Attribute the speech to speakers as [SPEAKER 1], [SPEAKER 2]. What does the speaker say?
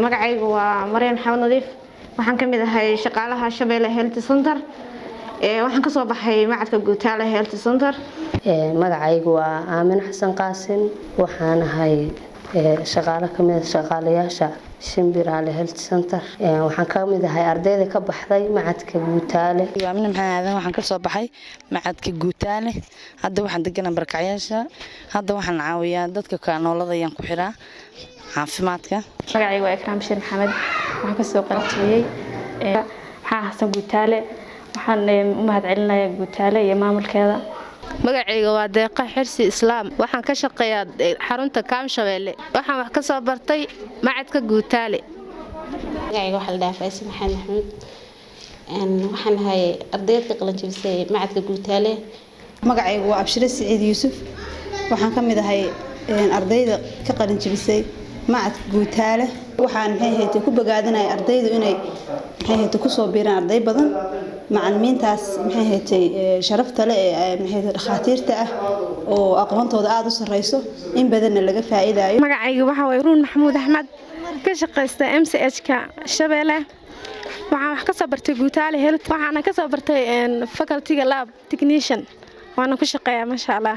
[SPEAKER 1] magacaygu waa Maryan Maxamed Nadiif waxaan ka mid ahay shaqaalaha Shabeelle Health Center waxaan ka soo baxay macadka Guutaale Health Center
[SPEAKER 2] magacaygu waa Aamin Xasan Qaasin waxaan ahay shaqaale ka mid shaqaalayaasha Shimbiraale Health Center waxaan ka mid ahay ardayda ka baxday macadka Guutaale
[SPEAKER 3] Aamin Maxamed waxaan ka soo baxay macadka Guutaale hadda waxaan deganaa barakacayaasha hadda waxaan caawiyaa dadka ka noolada ayaan ku xiraa caafimaadka
[SPEAKER 4] magacaygu waa Ikraam Sheer Maxamed waxaan ka soo qalabtiyay xasan Guutaale waxaan u mahadcelinayaa Guutaale iyo maamulkeeda
[SPEAKER 5] magacaygu waa Deeqa Xirsi Islaam waxaan ka shaqeeyaa xarunta Kaamshabeelle waxaan wax ka soo bartay macadka Guutaale
[SPEAKER 6] magacaygu waxa la dhahaa Faaisin Maxamed Maxamuud waxaan ahay ardayda ka qalan jabisay macadka Guutaale
[SPEAKER 7] magacaygu waa Abshir Saciid Yuusuf waxaan ka mid ahay ardayda ka qalan jabisay macadka Guutaale waxaan ku bogaadinay ardaydu inay ku soo biiraan arday badan macallimiintaas sharafta leh ee dhakhaatiirta ah oo aqoontooda aad u sareyso in badan laga faa'iidayo
[SPEAKER 8] magacaygu waxa way Ruun Maxamuud Axmed ka shaqeysta MCH-ka Shabeelle waxaan wax ka soo bartay Guutaale Health waxaan ka soo bartay faculty lab technician waana ku shaqeeyaa ma sha Allah